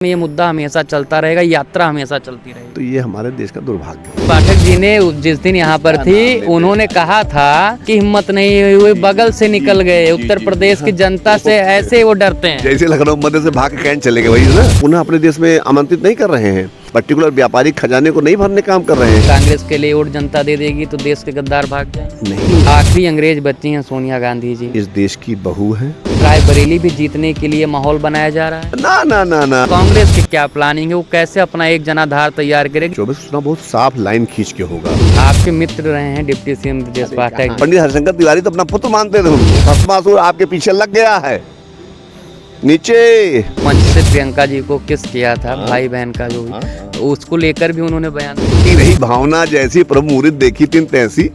ये मुद्दा हमेशा चलता रहेगा, यात्रा हमेशा चलती रहेगी। तो ये हमारे देश का दुर्भाग्य है। पाठक जी ने जिस दिन यहाँ पर थी उन्होंने कहा था कि हिम्मत नहीं हुई, बगल से निकल गए। उत्तर प्रदेश की जनता से ऐसे वो डरते हैं। जैसे लखनऊ मध्य से भाग के कैंट चले गए, वही ना। पुनः अपने देश में आमंत्रित नहीं कर रहे हैं, पर्टिकुलर व्यापारिक खजाने को नहीं भरने काम कर रहे हैं। कांग्रेस के लिए वोट जनता दे देगी तो देश के गद्दार भाग जाए। नहीं, आखिरी अंग्रेज बची हैं सोनिया गांधी जी। इस देश की बहू है। रायबरेली भी जीतने के लिए माहौल बनाया जा रहा है। ना ना ना ना, कांग्रेस की क्या प्लानिंग है, वो कैसे अपना एक जनाधार तैयार करेगी? 24 चुनाव बहुत साफ लाइन खींच के होगा। आपके मित्र रहे हैं डिप्टी सीएम ब्रजेश पाठक। पंडित हरिशंकर तिवारी तो अपना पुत्र मानते थे उनको। भस्मासुर आपके पीछे लग गया है। नीचे मंच से प्रियंका जी को किस किया था, भाई बहन का जो भी, तो उसको लेकर भी उन्होंने बयान दिया। की रही भावना जैसी प्रभु मुरीद देखी तीन तैसी।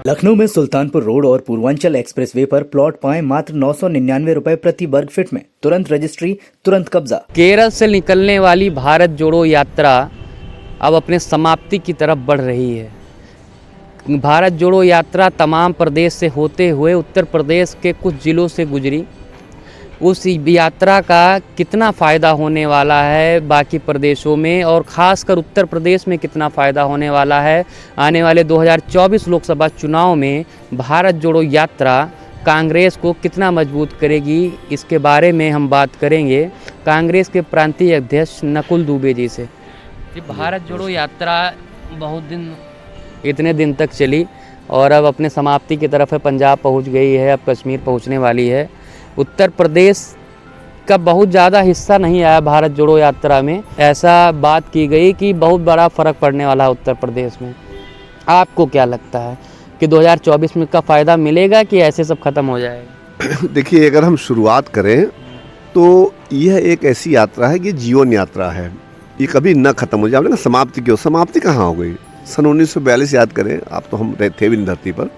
लखनऊ में सुल्तानपुर रोड और पूर्वांचल एक्सप्रेसवे पर प्लॉट पाएं मात्र 999 रुपए प्रति वर्ग फीट में। तुरंत रजिस्ट्री, तुरंत कब्जा। केरल से निकलने वाली भारत जोड़ो यात्रा अब अपने समाप्ति की तरफ बढ़ रही है। भारत जोड़ो यात्रा तमाम प्रदेश से होते हुए उत्तर प्रदेश के कुछ ज़िलों से गुजरी। उस यात्रा का कितना फ़ायदा होने वाला है बाकी प्रदेशों में, और ख़ासकर उत्तर प्रदेश में कितना फ़ायदा होने वाला है आने वाले 2024 लोकसभा चुनाव में, भारत जोड़ो यात्रा कांग्रेस को कितना मजबूत करेगी, इसके बारे में हम बात करेंगे कांग्रेस के प्रांतीय अध्यक्ष नकुल दुबे जी से। भारत जोड़ो यात्रा इतने दिन तक चली और अब अपने समाप्ति की तरफ है। पंजाब पहुंच गई है, अब कश्मीर पहुंचने वाली है। उत्तर प्रदेश का बहुत ज़्यादा हिस्सा नहीं आया भारत जोड़ो यात्रा में। ऐसा बात की गई कि बहुत बड़ा फ़र्क पड़ने वाला है उत्तर प्रदेश में। आपको क्या लगता है कि 2024 में का फ़ायदा मिलेगा कि ऐसे सब ख़त्म हो जाएगा? देखिए, अगर हम शुरुआत करें तो यह एक ऐसी यात्रा है कि जीवन यात्रा है, ये कभी न ख़त्म हो जाए। आपने समाप्ति क्यों, समाप्ति कहाँ हो गई? सन 1942 याद करें आप, तो हम थे भी नहीं धरती पर।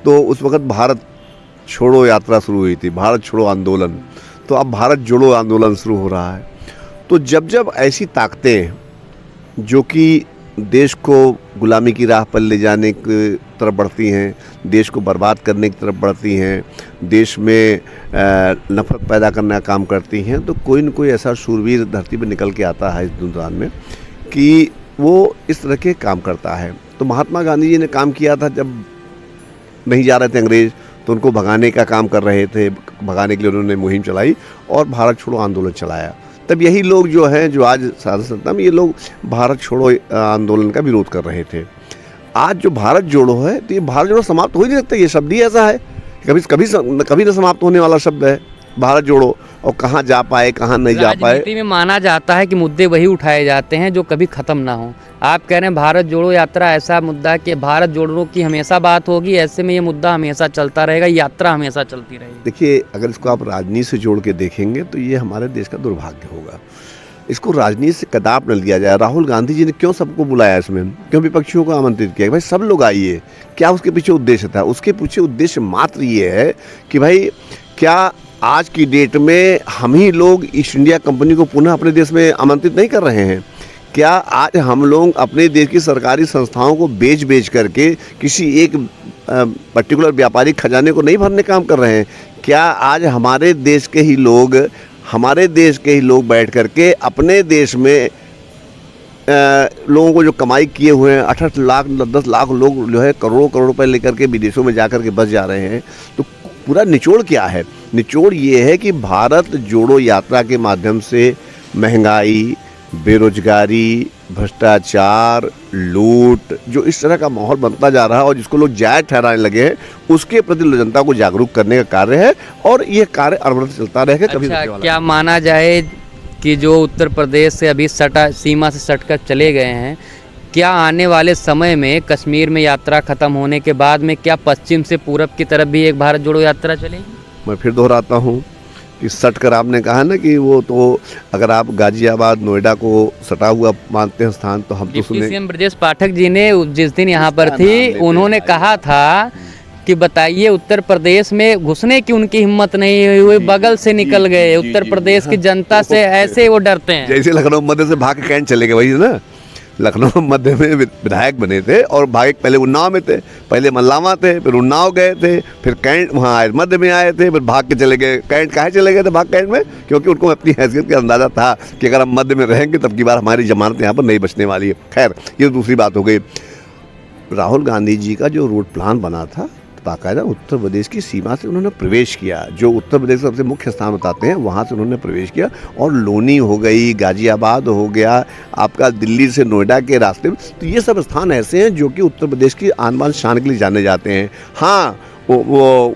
तो उस वक्त भारत छोड़ो यात्रा शुरू हुई थी, भारत छोड़ो आंदोलन। तो अब भारत जोड़ो आंदोलन शुरू हो रहा है। तो जब जब ऐसी ताकतें जो कि देश को गुलामी की राह पर ले जाने की तरफ बढ़ती हैं, देश को बर्बाद करने की तरफ बढ़ती हैं, देश में नफरत पैदा करने का काम करती हैं, तो कोई न कोई ऐसा शूरवीर धरती पर निकल के आता है इस दुनिया में कि वो इस तरह के काम करता है। तो महात्मा गांधी जी ने काम किया था, जब नहीं जा रहे थे अंग्रेज तो उनको भगाने का काम कर रहे थे। भगाने के लिए उन्होंने मुहिम चलाई और भारत छोड़ो आंदोलन चलाया। तब यही लोग जो हैं, जो आज साधु संत में, ये लोग भारत छोड़ो आंदोलन का विरोध कर रहे थे। आज जो भारत जोड़ो है, तो ये भारत जोड़ो समाप्त हो ही नहीं सकता। ये शब्द ही ऐसा है, कभी न समाप्त होने वाला शब्द है भारत जोड़ो। और कहाँ जा पाए, कहाँ नहीं जा पाए। राजनीति में माना जाता है कि मुद्दे वही उठाए जाते हैं जो कभी ख़त्म ना हो। आप कह रहे हैं भारत जोड़ो यात्रा ऐसा मुद्दा है कि भारत जोड़ो की हमेशा बात होगी, ऐसे में ये मुद्दा हमेशा चलता रहेगा, यात्रा हमेशा चलती रहेगी। देखिए, अगर इसको आप राजनीति से जोड़ के देखेंगे तो ये हमारे देश का दुर्भाग्य होगा। इसको राजनीति से कदाप न लिया जाए। राहुल गांधी जी ने क्यों सबको बुलाया इसमें, क्यों विपक्षियों को आमंत्रित किया? भाई सब लोग आइए। क्या उसके पीछे उद्देश्य था? उसके पीछे उद्देश्य मात्र ये है कि भाई क्या आज की डेट में हम ही लोग ईस्ट इंडिया कंपनी को पुनः अपने देश में आमंत्रित नहीं कर रहे हैं? क्या आज हम लोग अपने देश की सरकारी संस्थाओं को बेच करके किसी एक पर्टिकुलर व्यापारिक खजाने को नहीं भरने काम कर रहे हैं? क्या आज हमारे देश के ही लोग बैठ करके अपने देश में लोगों को जो कमाई किए हुए हैं, 8 लाख 10 लाख लोग जो है करोड़ों रुपए लेकर के विदेशों में जा कर के बस जा रहे हैं? तो पूरा निचोड़ क्या है? निचोड़ ये है कि भारत जोड़ो यात्रा के माध्यम से महंगाई, बेरोजगारी, भ्रष्टाचार, लूट, जो इस तरह का माहौल बनता जा रहा है और जिसको लोग जायज़ ठहराने लगे हैं, उसके प्रति जनता को जागरूक करने का कार्य है। और ये कार्य अनवरत चलता रहेगा, कभी अच्छा, क्या माना जाए कि जो उत्तर प्रदेश से अभी सीमा से सटकर चले गए हैं, क्या आने वाले समय में कश्मीर में यात्रा खत्म होने के बाद में क्या पश्चिम से पूरब की तरफ भी एक भारत जोड़ो यात्रा चलेगी? मैं फिर दोहराता हूँ कि सट कर आपने कहा ना कि वो, तो अगर आप गाजियाबाद नोएडा को सटा हुआ मानते हैं स्थान, तो हम तो सुने। सीएम ब्रजेश पाठक जी ने जिस दिन यहाँ पर थी उन्होंने कहा था कि बताइए उत्तर प्रदेश में घुसने की उनकी हिम्मत नहीं हुई, बगल से निकल गए। उत्तर प्रदेश की जनता से ऐसे वो डरते हैं। जैसे लखनऊ मध्य से भाग के कैंट चले गए, वही ना। लखनऊ मध्य में विधायक बने थे और भागे पहले उन्नाव में थे, पहले मल्लावा थे, फिर उन्नाव गए थे, फिर कैंट वहाँ आए मध्य में आए थे, फिर भाग के चले गए कैंट। काहे चले गए थे भाग कैंट में? क्योंकि उनको अपनी हैसियत का अंदाज़ा था कि अगर हम मध्य में रहेंगे तब की बार हमारी जमानत यहाँ पर नहीं बचने वाली है। खैर ये दूसरी बात हो गई। राहुल गांधी जी का जो रूट प्लान बना था, बाकायदा उत्तर प्रदेश की सीमा से उन्होंने प्रवेश किया, जो उत्तर प्रदेश का सबसे मुख्य स्थान बताते हैं वहाँ से उन्होंने प्रवेश किया, और लोनी हो गई, गाजियाबाद हो गया, आपका दिल्ली से नोएडा के रास्ते में, तो ये सब स्थान ऐसे हैं जो कि उत्तर प्रदेश की आन बान शान के लिए जाने जाते हैं। हाँ वो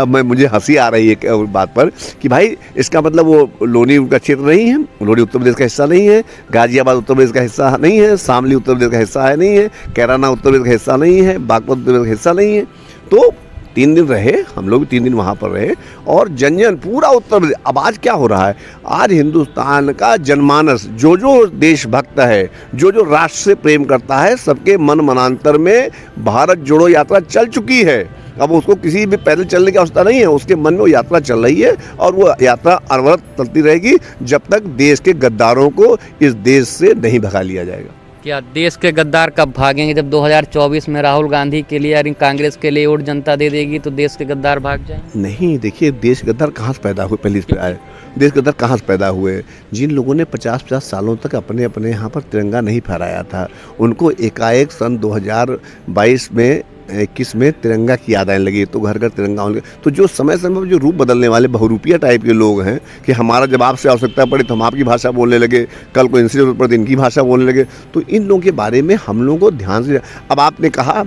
अब मुझे हंसी आ रही है बात पर कि भाई इसका मतलब वो लोनी उनका क्षेत्र नहीं है, लोनी उत्तर प्रदेश का हिस्सा नहीं है, गाजियाबाद उत्तर प्रदेश का हिस्सा नहीं है, शामली उत्तर प्रदेश का हिस्सा है नहीं है, कैराना उत्तर प्रदेश का हिस्सा नहीं है, बागपत उत्तर प्रदेश का हिस्सा नहीं है। तो 3 दिन रहे हम लोग, 3 दिन वहाँ पर रहे, और जन जन पूरा उत्तर प्रदेश। अब आज क्या हो रहा है, आज हिंदुस्तान का जनमानस, जो जो देशभक्त है, जो जो राष्ट्र से प्रेम करता है, सबके मन मनांतर में भारत जोड़ो यात्रा चल चुकी है। अब उसको किसी भी पैदल चलने की आवश्यकता नहीं है, उसके मन में वो यात्रा चल रही है, और वो यात्रा अनवरत चलती रहेगी जब तक देश के गद्दारों को इस देश से नहीं भगा लिया जाएगा। क्या देश के गद्दार कब भागेंगे? जब 2024 में राहुल गांधी के लिए और कांग्रेस के लिए वोट जनता दे देगी तो देश के गद्दार भाग जाएंगे? नहीं, देखिए देश के गद्दार कहाँ से पैदा हुए, पहले इस पे आए। देश के गद्दार कहाँ से पैदा हुए? जिन लोगों ने 50-50 सालों तक अपने अपने यहाँ पर तिरंगा नहीं फहराया था, उनको एकाएक सन 2022 में 21 में तिरंगा की याद आने लगी, तो घर घर तिरंगा होने लगे। तो जो समय समय पर जो रूप बदलने वाले बहुरूपिया टाइप के लोग हैं कि हमारा जब आपसे आवश्यकता पड़ी तो हम आपकी भाषा बोलने लगे, कल को इनसे जरूरत पड़ी तो इनकी भाषा बोलने लगे, तो इन लोगों के बारे में हम लोगों को ध्यान से। अब आपने कहा,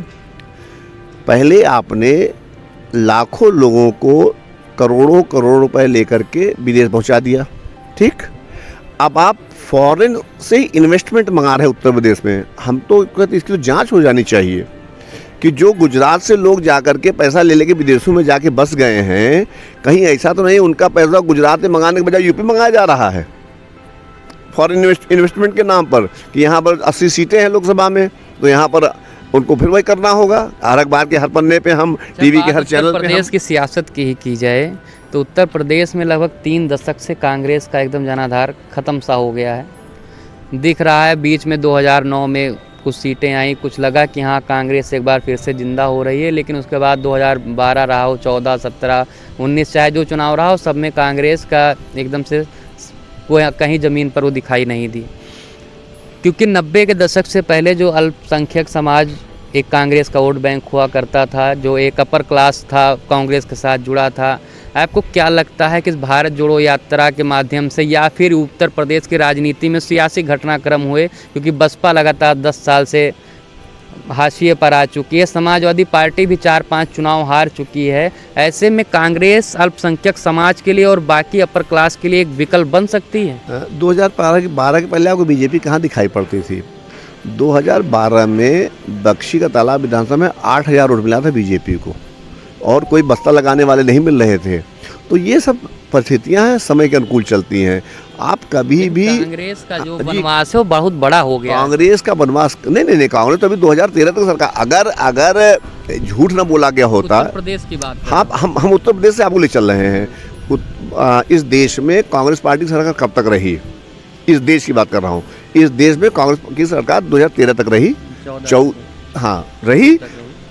पहले आपने लाखों लोगों को करोड़ों करोड़ रुपए लेकर के विदेश पहुंचा दिया, ठीक। अब आप फॉरेन से इन्वेस्टमेंट मंगा रहे हैं उत्तर प्रदेश में। हम तो कहते इसकी तो जांच हो जानी चाहिए कि जो गुजरात से लोग जाकर के पैसा ले लेके विदेशों में जाके बस गए हैं, कहीं ऐसा तो नहीं उनका पैसा गुजरात में मंगाने के बजाय यूपी मंगाया जा रहा है फॉरेन इन्वेस्टमेंट के नाम पर, कि यहाँ पर 80 सीटें हैं लोकसभा में, तो यहाँ पर उनको फिर वही करना होगा। हर अखबार के हर पन्ने पे हम, टीवी के हर चैनल पे। प्रदेश की सियासत की ही की जाए तो उत्तर प्रदेश में लगभग 3 दशक से कांग्रेस का एकदम जनाधार खत्म सा हो गया है, दिख रहा है। बीच में 2009 में कुछ सीटें आई, कुछ लगा कि हाँ कांग्रेस एक बार फिर से जिंदा हो रही है, लेकिन उसके बाद 2012 रहा हो, 14, 17, 19 चाहे जो चुनाव रहा हो, सब में कांग्रेस का एकदम से कोई कहीं ज़मीन पर वो दिखाई नहीं दी। क्योंकि 90 के दशक से पहले जो अल्पसंख्यक समाज एक कांग्रेस का वोट बैंक हुआ करता था, जो एक अपर क्लास था, कांग्रेस के साथ जुड़ा था। आपको क्या लगता है कि इस भारत जोड़ो यात्रा के माध्यम से या फिर उत्तर प्रदेश की राजनीति में सियासी घटनाक्रम हुए, क्योंकि बसपा लगातार 10 साल से हाशिए पर आ चुकी है, समाजवादी पार्टी भी 4-5 चुनाव हार चुकी है, ऐसे में कांग्रेस अल्पसंख्यक समाज के लिए और बाकी अपर क्लास के लिए एक विकल्प बन सकती है? 2012 के पहले आपको बीजेपी कहाँ दिखाई पड़ती थी? 2012 में बख्शी का तालाब विधानसभा में 8,000 वोट मिला था बीजेपी को, और कोई बस्ता लगाने वाले नहीं मिल रहे थे। तो ये सब परिस्थितियां हैं, समय के अनुकूल चलती हैं। आप कभी भी कांग्रेस का जो वनवास है वो बहुत बड़ा हो गया। कांग्रेस का वनवास नहीं, कांग्रेस तो अभी 2013 तक सरकार, अगर झूठ ना बोला गया होता, उत्तर प्रदेश की बात, हाँ हम उत्तर प्रदेश से आपको ले चल रहे हैं। इस देश में कांग्रेस पार्टी की सरकार कब तक रही? इस देश की बात कर रहा हूँ। इस देश में कांग्रेस की सरकार 2013 तक रही, रही।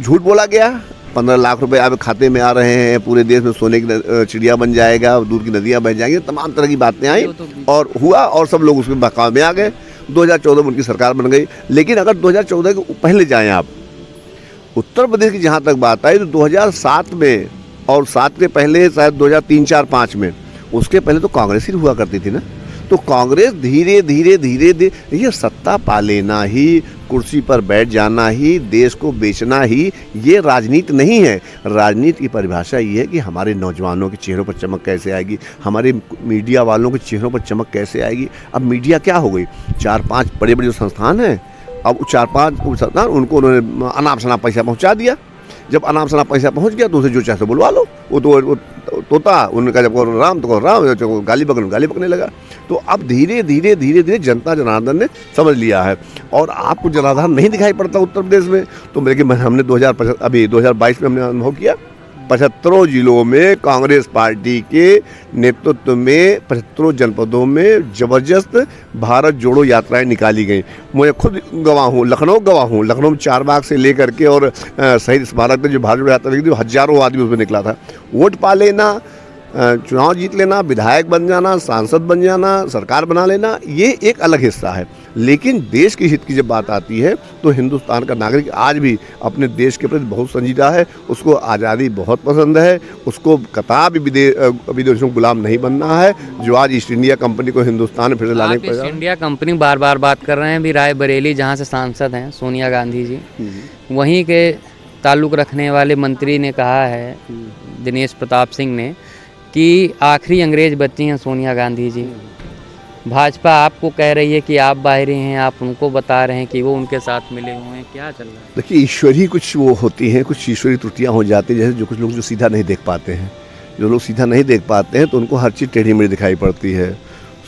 झूठ बोला गया, 15 लाख रुपए आप खाते में आ रहे हैं, पूरे देश में सोने की चिड़िया बन जाएगा, दूध की नदियाँ बन जाएंगी, तमाम तरह की बातें आई और हुआ, और सब लोग उसमें बहकावे में आ गए। 2014 में उनकी सरकार बन गई। लेकिन अगर 2014 के पहले जाएं आप, उत्तर प्रदेश की जहाँ तक बात आई तो 2007 में, और 7 के पहले शायद 2003, 4, 5 में, उसके पहले तो कांग्रेस ही हुआ करती थी ना। तो कांग्रेस धीरे धीरे ये सत्ता पा लेना ही, कुर्सी पर बैठ जाना ही, देश को बेचना ही, ये राजनीति नहीं है। राजनीति की परिभाषा ये है कि हमारे नौजवानों के चेहरों पर चमक कैसे आएगी, हमारे मीडिया वालों के चेहरों पर चमक कैसे आएगी। अब मीडिया क्या हो गई, 4-5 बड़े बड़े जो संस्थान हैं, अब 4-5 संस्थान, उनको उन्होंने अनाप शनाप पैसा पहुँचा दिया। जब अनाप शनाप पैसा पहुँच गया तो उसे जो चाहे बुलवा लो। वो तोता उनका जब राम तो राम, जब गाली बकने लगा। तो अब धीरे धीरे जनता जनार्दन ने समझ लिया है, और आपको जनार्दन नहीं दिखाई पड़ता उत्तर प्रदेश में। तो मेरे हमने 2022 में हमने अनुभव किया 75 जिलों में कांग्रेस पार्टी के नेतृत्व में 75 जनपदों में जबरदस्त भारत जोड़ो यात्राएं निकाली गई। मैं खुद गवाह हूँ, लखनऊ गवाह हूँ। लखनऊ में चारबाग से लेकर के और शहीद स्मारक में जो भारत जोड़ो यात्रा निकली, हजारों आदमी उसमें निकला था। वोट पा लेना, चुनाव जीत लेना, विधायक बन जाना, सांसद बन जाना, सरकार बना लेना, ये एक अलग हिस्सा है। लेकिन देश के हित की जब बात आती है तो हिंदुस्तान का नागरिक आज भी अपने देश के प्रति बहुत संजीदा है। उसको आज़ादी बहुत पसंद है। उसको कताब विदेशों को गुलाम नहीं बनना है। जो आज ईस्ट इंडिया कंपनी को हिंदुस्तान में फिर से लाने ईस्ट इंडिया कंपनी बार बार बात कर रहे हैं। अभी रायबरेली जहाँ से सांसद हैं सोनिया गांधी जी, वहीं के ताल्लुक़ रखने वाले मंत्री ने कहा है, दिनेश प्रताप सिंह ने, कि आखिरी अंग्रेज बची हैं सोनिया गांधी जी। भाजपा आपको कह रही है कि आप बाहरी हैं, आप उनको बता रहे हैं कि वो उनके साथ मिले हुए हैं। क्या चल रहा है? देखिए, ईश्वरी कुछ वो होती हैं, कुछ ईश्वरी त्रुटियां हो जाती हैं। जैसे जो कुछ लोग जो सीधा नहीं देख पाते हैं, जो लोग सीधा नहीं देख पाते हैं तो उनको हर चीज़ टेढ़ी मेढ़ी दिखाई पड़ती है।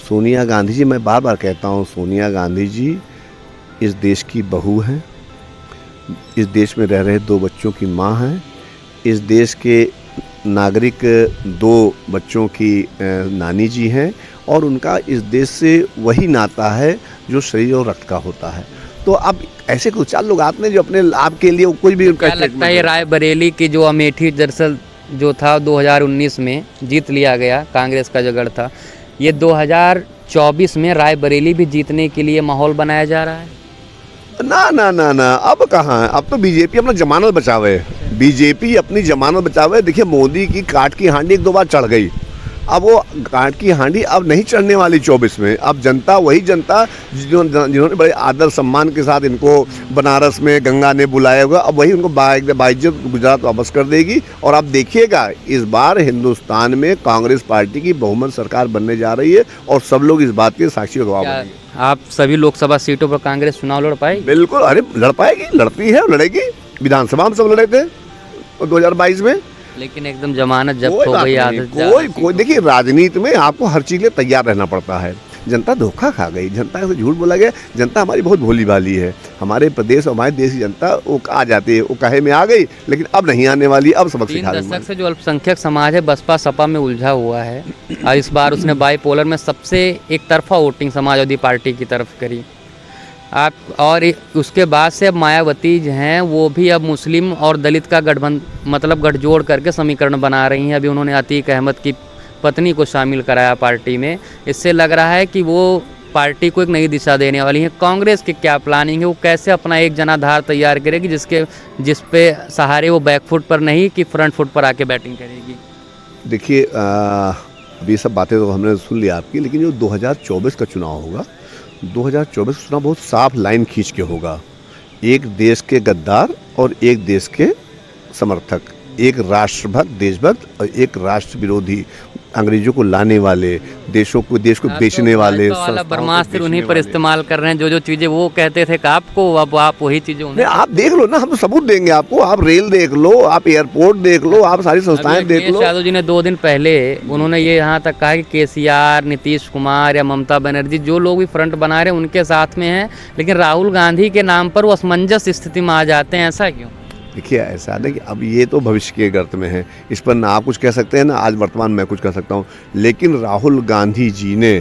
सोनिया गांधी जी, मैं बार बार कहता हूँ, सोनिया गांधी जी इस देश की बहू हैं, इस देश में रह रहे 2 बच्चों की माँ हैं, इस देश के नागरिक 2 बच्चों की नानी जी हैं, और उनका इस देश से वही नाता है जो शरीर और रक्त का होता है। तो अब ऐसे कुछ 4 लोग आते हैं जो अपने लाभ के लिए कोई भी उनका क्या लगता है रायबरेली की जो अमेठी दरअसल जो था 2019 में जीत लिया गया, कांग्रेस का जो गढ़ था, ये 2024 में रायबरेली भी जीतने के लिए माहौल बनाया जा रहा है? ना ना ना ना, अब कहाँ है। अब तो बीजेपी अपना जमानत बचावे, बीजेपी अपनी जमानत बचावे। देखिए, मोदी की काट की हांडी 1-2 बार चढ़ गई। अब वो काट की हांडी अब नहीं चढ़ने वाली 24 में। अब जनता वही जनता जिन्होंने बड़े आदर सम्मान के साथ इनको बनारस में गंगा ने बुलाया होगा, अब वही उनको बाइज्जत गुजरात वापस कर देगी। और आप देखिएगा, इस बार हिंदुस्तान में कांग्रेस पार्टी की बहुमत सरकार बनने जा रही है और सब लोग इस बात के साक्षी गवाह बनेंगे। आप सभी लोकसभा सीटों पर कांग्रेस चुनाव लड़ पाएगी? बिल्कुल, अरे लड़ पाएगी, लड़ती है, लड़ेगी। विधानसभा में सब लड़े थे 2022 में, लेकिन एकदम जमानत जब्त हो गई। कोई देखिए, राजनीति में आपको हर चीज के लिए तैयार रहना पड़ता है। जनता धोखा खा गई, जनता से झूठ बोला गया। जनता हमारी बहुत भोली भाली है। हमारे प्रदेश और हमारे देश की जनता वो आ जाती है, वो कहे में आ गई, लेकिन अब नहीं आने वाली। अब सबक सिखा 3 दशक से जो अल्पसंख्यक समाज है बसपा सपा में उलझा हुआ है, और इस बार उसने बाईपोलर में सबसे एक तरफा वोटिंग समाजवादी पार्टी की तरफ करी। आप और उसके बाद से अब मायावती जो हैं वो भी अब मुस्लिम और दलित का गठजोड़ करके समीकरण बना रही हैं। अभी उन्होंने अतीक अहमद की पत्नी को शामिल कराया पार्टी में। इससे लग रहा है कि वो पार्टी को एक नई दिशा देने वाली है। कांग्रेस की क्या प्लानिंग है, वो कैसे अपना एक जनाधार तैयार करेगी जिस पे सहारे वो बैक फुट पर नहीं कि फ्रंट फुट पर आके बैटिंग करेगी? देखिए, ये सब बातें तो हमने सुन ली आपकी, लेकिन जो 2024 का चुनाव होगा, 2024 का चुनाव बहुत साफ लाइन खींच के होगा। एक देश के गद्दार और एक देश के समर्थक, एक राष्ट्रभक्त देशभक्त और एक राष्ट्र विरोधी, अंग्रेजों को लाने वाले, देश को बेचने वाले, ब्रह्मास्त्र उन्हीं पर इस्तेमाल कर रहे हैं। जो चीजें वो कहते थे कि आपको, अब आप वही चीजें आप देख लो ना, हम तो सबूत देंगे आपको। आप रेल देख लो, आप एयरपोर्ट देख लो, आप सारी संस्थाएं देख लो। यादव जी ने 2 दिन पहले उन्होंने ये यहाँ तक कहा कि केसीआर, नीतीश कुमार या ममता बनर्जी जो लोग भी फ्रंट बना रहे हैं उनके साथ में हैं, लेकिन राहुल गांधी के नाम पर वो असमंजस स्थिति में आ जाते हैं। ऐसा क्यों? देखिए, ऐसा है कि अब ये तो भविष्य के गर्त में है, इस पर ना आप कुछ कह सकते हैं ना आज वर्तमान में कुछ कह सकता हूँ। लेकिन राहुल गांधी जी ने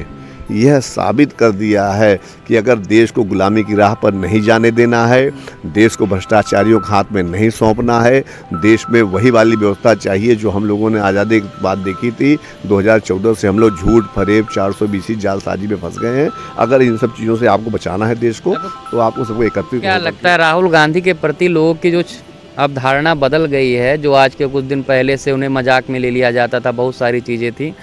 यह साबित कर दिया है कि अगर देश को गुलामी की राह पर नहीं जाने देना है, देश को भ्रष्टाचारियों के हाथ में नहीं सौंपना है, देश में वही वाली व्यवस्था चाहिए जो हम लोगों ने आज़ादी के बाद देखी थी। 2014 से हम लोग झूठ फरेब 420 जालसाजी में फंस गए हैं। अगर इन सब चीज़ों से आपको बचाना है देश को, तो आपको सबको एकत्रित। क्या लगता है राहुल गांधी के प्रति लोगों की जो अब धारणा बदल गई है, जो आज के कुछ दिन पहले से उन्हें मजाक में ले लिया जाता था, बहुत सारी चीज़ें थी।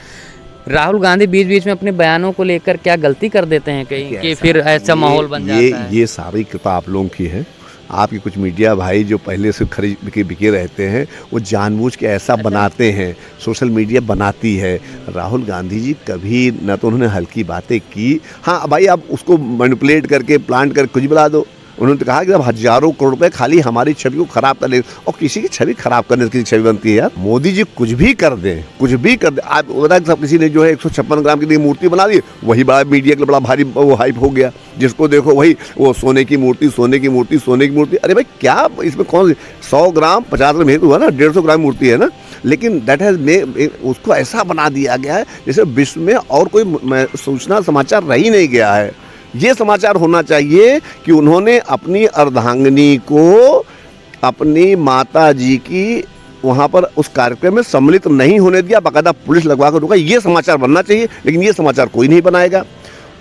राहुल गांधी बीच बीच में अपने बयानों को लेकर क्या गलती कर देते हैं कहीं कि फिर ऐसा माहौल बन जाता है? ये सारी कृपा आप लोगों की है। आपके कुछ मीडिया भाई जो पहले से बिके रहते हैं, वो जानबूझ के ऐसा बनाते हैं, सोशल मीडिया बनाती है। राहुल गांधी जी कभी न तो उन्होंने हल्की बातें की। हाँ भाई, आप उसको मैनिपुलेट करके प्लांट करके कुछ बुला दो, उन्होंने तो कहा कि अब हजारों करोड़ रुपए खाली हमारी छवि को खराब करने, और किसी की छवि खराब करने की छवि बनती है यार। मोदी जी कुछ भी कर दे, कुछ भी कर दे। आप बता सब किसी ने जो है 156 ग्राम की मूर्ति बना दी, वही बड़ा मीडिया के लिए बड़ा भारी वो हाइप हो गया। जिसको देखो वही वो सोने की मूर्ति, सोने की मूर्ति, सोने की मूर्ति। अरे भाई क्या इसमें कौन 100 ग्राम 50 ग्राम हुआ ना, 150 ग्राम मूर्ति है ना, लेकिन दैट हैज उसको ऐसा बना दिया गया है जैसे विश्व में और कोई सूचना समाचार रही नहीं गया है। ये समाचार होना चाहिए कि उन्होंने अपनी अर्धांगिनी को अपनी माता जी की वहाँ पर उस कार्यक्रम में सम्मिलित नहीं होने दिया, बाकायदा पुलिस लगवा कर रोका। ये समाचार बनना चाहिए, लेकिन ये समाचार कोई नहीं बनाएगा।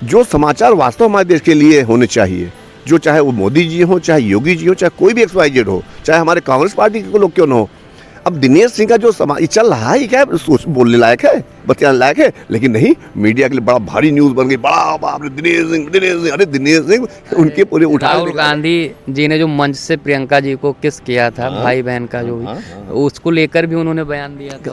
जो समाचार वास्तव हमारे देश के लिए होने चाहिए, जो चाहे वो मोदी जी हो, चाहे योगी जी हो, चाहे कोई भी XYZ हो, चाहे हमारे कांग्रेस पार्टी के लोग क्यों न हो। अब दिनेश सिंह का जो समाज चल रहा है, ये क्या है, सोच बोलने लायक है, बतियाने लायक है, लेकिन नहीं, मीडिया के लिए बड़ा भारी न्यूज़ बन गई। बड़ा बाप रे, दिनेश सिंह, अरे दिनेश सिंह उनके पूरे उठा। राहुल गांधी जी ने जो मंच से प्रियंका जी को किस किया था, भाई बहन का जो भी, उसको लेकर भी उन्होंने बयान दिया था।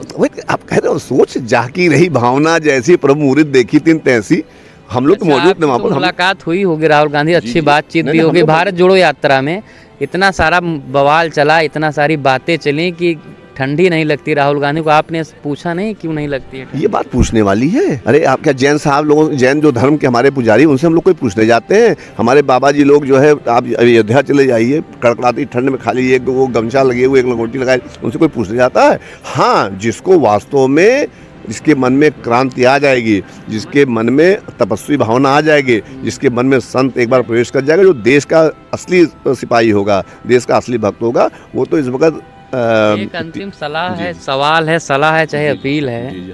आप कह रहे हो सोच जाकी रही भावना जैसी प्रभु मुरीद देखी तीन तैसी। हम लोग तो मौजूद थे वहाँ पर, मुलाकात हुई होगी राहुल गांधी, अच्छी बातचीत भी होगी। भारत जोड़ो यात्रा में इतना सारा बवाल चला, इतना सारी बातें चली कि ठंडी नहीं लगती राहुल गांधी को। आपने पूछा नहीं क्यों नहीं लगती है? ये बात पूछने वाली है। अरे आप क्या जैन साहब लोगों, जैन जो धर्म के हमारे पुजारी, उनसे हम लोग कोई पूछने जाते हैं? हमारे बाबा जी लोग जो है, आप अयोध्या चले जाइए, कड़कड़ाती ठंड में खाली एक वो गमछा लगे हुए, एक लंगोटी लगाए, उनसे कोई पूछने जाता है? हाँ, जिसको वास्तव में, जिसके मन में क्रांति आ जाएगी, जिसके मन में तपस्वी भावना आ जाएगी, जिसके मन में संत एक बार प्रवेश कर जाएगा, जो देश का असली सिपाही होगा, देश का असली भक्त होगा, वो तो इस वक्त एक अंतिम सलाह है, सवाल है, सलाह है, चाहे अपील है।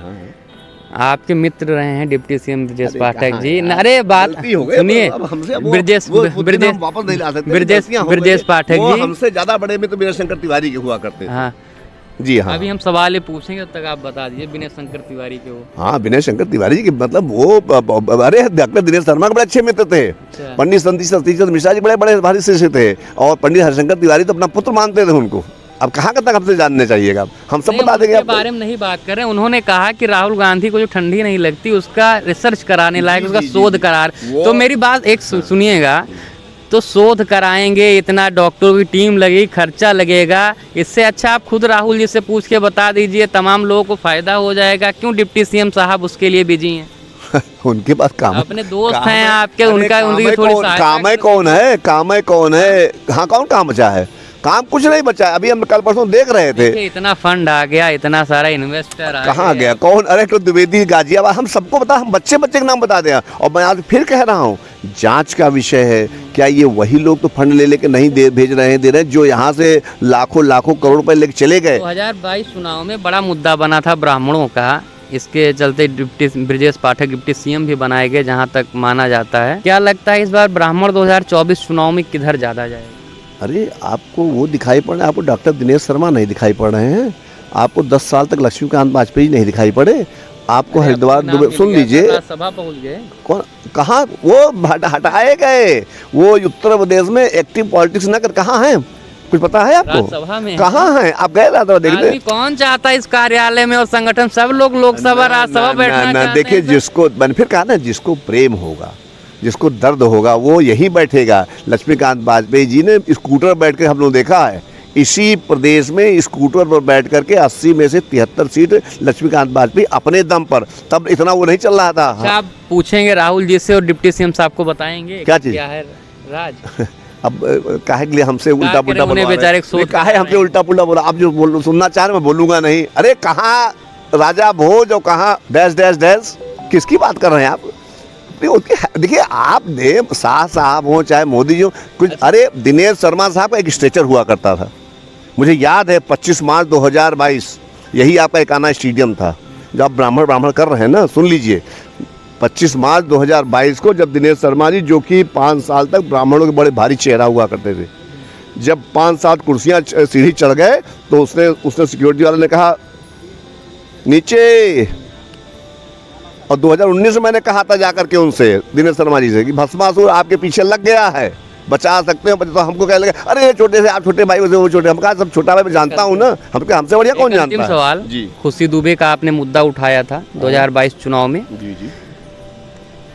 आपके मित्र रहे हैं डिप्टी सीएम ब्रजेश पाठक जी। अरे बात सुनिए, ब्रजेश पाठक जी हमसे ज्यादा बड़े में तो विनय शंकर तिवारी के हुआ करते। हाँ जी हाँ, अभी हम सवाल ये पूछेंगे, तब तक आप बता दीजिए विनय शंकर तिवारी के। वो हाँ, विनय शंकर तिवारी जी के मतलब वो, अरे डॉक्टर दिनेश शर्मा के बड़े अच्छे मित्र थे। पंडित सतीश मिश्रा जी बड़े बड़े भारी शिष्य थे, और पंडित हरिशंकर तिवारी तो अपना पुत्र मानते थे उनको। अब कहाँ तक हमसे जानने चाहिएगा, हम सब बता देंगे। आपके बारे में नहीं बात कर रहे हैं। उन्होंने कहा कि राहुल गांधी को जो ठंडी नहीं लगती, उसका रिसर्च कराने लायक, उसका शोध करार। तो मेरी बात एक सुनिएगा, तो शोध कराएंगे, इतना डॉक्टरों की टीम लगेगी, खर्चा लगेगा, इससे अच्छा आप खुद राहुल जी से पूछ के बता दीजिए, तमाम लोगों को फायदा हो जाएगा। क्यों डिप्टी सीएम साहब उसके लिए बिजी हैं? उनके पास काम, अपने दोस्त हैं आपके, उनका उनकी थोड़ी काम है। कौन है काम है, कौन है? हाँ, कौन काम बचा है? काम कुछ नहीं बचा। अभी हम कल परसों देख रहे थे, इतना फंड आ गया, इतना सारा इन्वेस्टर आ कहाँ गया? कौन? अरे तो द्विवेदी, गाजियाबाद, हम सबको बता, हम बच्चे के नाम बता दें। और मैं आज फिर कह रहा हूँ, जांच का विषय है। क्या ये वही लोग तो फंड ले लेके नहीं भेज रहे हैं, जो यहाँ से लाखों करोड़ रुपए लेके चले गए? 2022 चुनाव में बड़ा मुद्दा बना था ब्राह्मणों का, इसके चलते deputy Brajesh Pathak deputy CM भी बनाए गए, जहाँ तक माना जाता है। क्या लगता है इस बार ब्राह्मण 2024 चुनाव में किधर ज्यादा जाएगा? अरे आपको वो दिखाई पड़ रहे हैं, आपको डॉक्टर दिनेश शर्मा नहीं दिखाई पड़ रहे हैं, आपको 10 साल तक लक्ष्मीकांत वाजपेयी नहीं दिखाई पड़े, आपको हरिद्वार दुबे, सुन लीजिए, सभा पहुंच गए। कौन? कहाँ? वो हटाए गए, वो उत्तर प्रदेश में एक्टिव पॉलिटिक्स न कर, कहाँ है? कुछ पता है आपको? राज्यसभा में कहाँ है? आप गए राज्यसभा देखने? कौन चाहता है इस कार्यालय में और संगठन, सब लोग लोकसभा राज्यसभा बैठना चाहते हैं। देखिए, जिसको मैंने फिर कहा ना, जिसको प्रेम होगा, जिसको दर्द होगा, वो यहीं बैठेगा। लक्ष्मीकांत वाजपेयी जी ने स्कूटर बैठ कर, हम लोग देखा है, इसी प्रदेश में स्कूटर पर बैठ करके 80 में से 73 सीट लक्ष्मीकांत वाजपेयी अपने दम पर, तब इतना वो नहीं चल रहा था। आप पूछेंगे राहुल जी से और डिप्टी सीएम साहब को बताएंगे क्या चीज, क्या है राज? अब काहे के लिए हमसे उल्टा पुल्टा बोला? बेचारे काहे हमसे उल्टा पुल्टा बोला? आप जो सुनना चाह रहे मैं बोलूंगा नहीं। अरे कहाँ राजा भोज और कहाँ डैश डैश डैश, किसकी बात कर रहे हैं आप? देखिए, आपने शाह साहब हो चाहे मोदी जी हो, कुछ, अरे दिनेश शर्मा साहब का एक स्ट्रेचर हुआ करता था, मुझे याद है 25 मार्च 2022, यही आपका एकाना स्टेडियम था। जो आप ब्राह्मण कर रहे हैं ना, सुन लीजिए, 25 मार्च 2022 को जब दिनेश शर्मा जी, जो कि 5 साल तक ब्राह्मणों के बड़े भारी चेहरा हुआ करते थे, जब 5-7 कुर्सियाँ सीढ़ी चढ़ गए, तो उसने सिक्योरिटी वाले ने कहा नीचे। और 2019 में मैंने कहा था जाकर के उनसे, दिनेश शर्मा जी से, कि भस्मासुर आपके पीछे लग गया है, बचा सकते हो। तो हमको कह लगे, अरे छोटे से आप छोटे भाई वैसे वो छोटे, हम कहा सब छोटा भाई मैं जानता हूँ ना, हमसे बढ़िया कौन जानता है? सवाल जी, खुशी दुबे का आपने मुद्दा उठाया था 2022 चुनाव में, जी जी,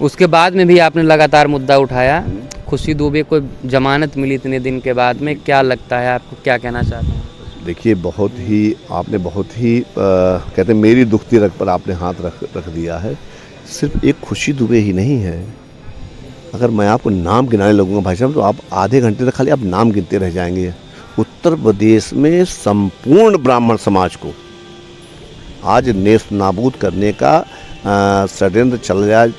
उसके बाद में भी आपने लगातार मुद्दा उठाया। खुशी दुबे को जमानत मिली इतने दिन के बाद में, क्या लगता है आपको, क्या कहना चाहते हैं? देखिए, आपने बहुत ही कहते हैं मेरी दुखती रग पर आपने हाथ रख दिया है। सिर्फ एक खुशी दुबे ही नहीं है, अगर मैं आपको नाम गिनाने लगूंगा भाई साहब तो आप आधे घंटे तक खाली आप नाम गिनते रह जाएंगे। उत्तर प्रदेश में संपूर्ण ब्राह्मण समाज को आज नेस्त नाबूद करने का षड्यंत्र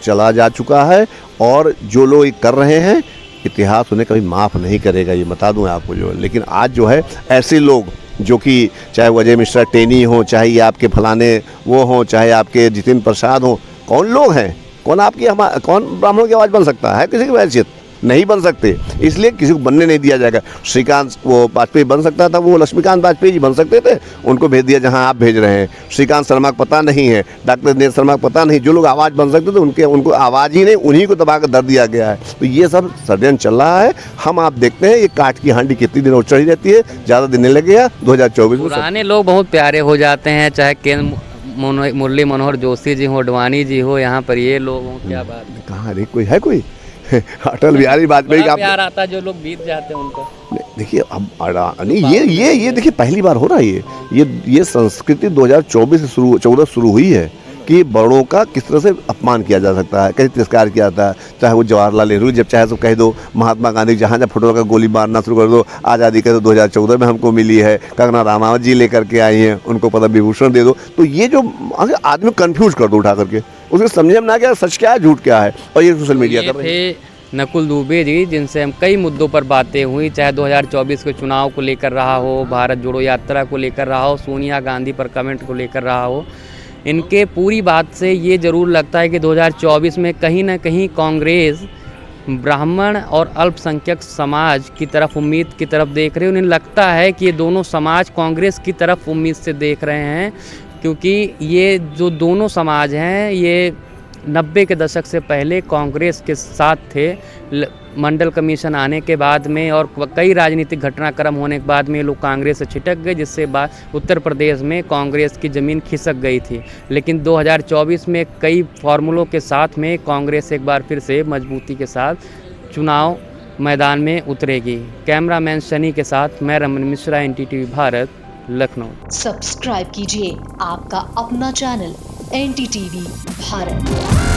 चला जा चुका है, और जो लोग ये कर रहे हैं इतिहास उन्हें कभी माफ़ नहीं करेगा, ये बता दूं आपको जो। लेकिन आज जो है ऐसे लोग जो कि चाहे वो अजय मिश्रा टेनी हो, चाहे ये आपके फलाने वो हों, चाहे आपके जितेंद्र प्रसाद हों, कौन लोग हैं, कौन ब्राह्मणों की आवाज़ बन सकता है? किसी की वैसियत नहीं बन सकते, इसलिए किसी को बनने नहीं दिया जाएगा। श्रीकांत वो वाजपेयी बन सकता था, वो लक्ष्मीकांत वाजपेयी जी बन सकते थे, उनको भेज दिया जहां आप भेज रहे हैं। श्रीकांत शर्मा को पता नहीं है, डॉक्टर दिनेश शर्मा को पता नहीं, जो लोग आवाज़ बन सकते थे उनको आवाज़ ही नहीं, उन्हीं को दबा कर दर दिया गया है। तो ये सब षड्यंत्र चल रहा है। हम आप देखते हैं ये काठ की हांडी कितनी दिन और चढ़ी रहती है, ज़्यादा दिन नहीं लगेगा 2024 में। पुराने लोग बहुत प्यारे हो जाते हैं, चाहे केंद्र मुरली मनोहर जोशी जी हो, अडवाणी जी हो, यहाँ पर ये लोग हों, क्या बात है? कहाँ रे, कोई है कोई अटल बिहारी वाजपेयी का प्यार आता है, जो लोग बीत जाते हैं उनको। देखिए अब नहीं, ये देखिए पहली बार हो रहा है ये संस्कृति 2024 से 14 शुरू हुई है कि बड़ों का किस तरह से अपमान किया जा सकता है, कैसे तिरस्कार किया जाता है। चाहे वो जवाहरलाल नेहरू, जब चाहे तो कह दो महात्मा गांधी, जहाँ जहाँ फोटो का गोली मारना शुरू कर दो, आज़ादी कह दो 2014 में हमको मिली है, कंगना राणावत जी लेकर के आई हैं, उनको पद्म विभूषण दे दो। तो ये जो आदमी कंफ्यूज कर दो उठा करके, उसके समझे में ना क्या सच क्या है झूठ क्या है, और ये सोशल मीडिया कर रहे हैं। नकुल दुबे जी, जिनसे हम कई मुद्दों पर बातें हुई, चाहे 2024 के चुनाव को लेकर रहा हो, भारत जोड़ो यात्रा को लेकर रहा हो, सोनिया गांधी पर कमेंट को लेकर रहा हो, इनके पूरी बात से ये ज़रूर लगता है कि 2024 में कहीं ना कहीं कांग्रेस ब्राह्मण और अल्पसंख्यक समाज की तरफ, उम्मीद की तरफ देख रहे हैं। उन्हें लगता है कि ये दोनों समाज कांग्रेस की तरफ उम्मीद से देख रहे हैं, क्योंकि ये जो दोनों समाज हैं ये 90 के दशक से पहले कांग्रेस के साथ थे। मंडल कमीशन आने के बाद में और कई राजनीतिक घटनाक्रम होने के बाद में ये लोग कांग्रेस से छिटक गए, जिससे उत्तर प्रदेश में कांग्रेस की ज़मीन खिसक गई थी। लेकिन 2024 में कई फार्मूलों के साथ में कांग्रेस एक बार फिर से मजबूती के साथ चुनाव मैदान में उतरेगी। कैमरामैन शनि के साथ मैं रमन मिश्रा, NTTV भारत, लखनऊ। सब्सक्राइब कीजिए आपका अपना चैनल NTTV भारत।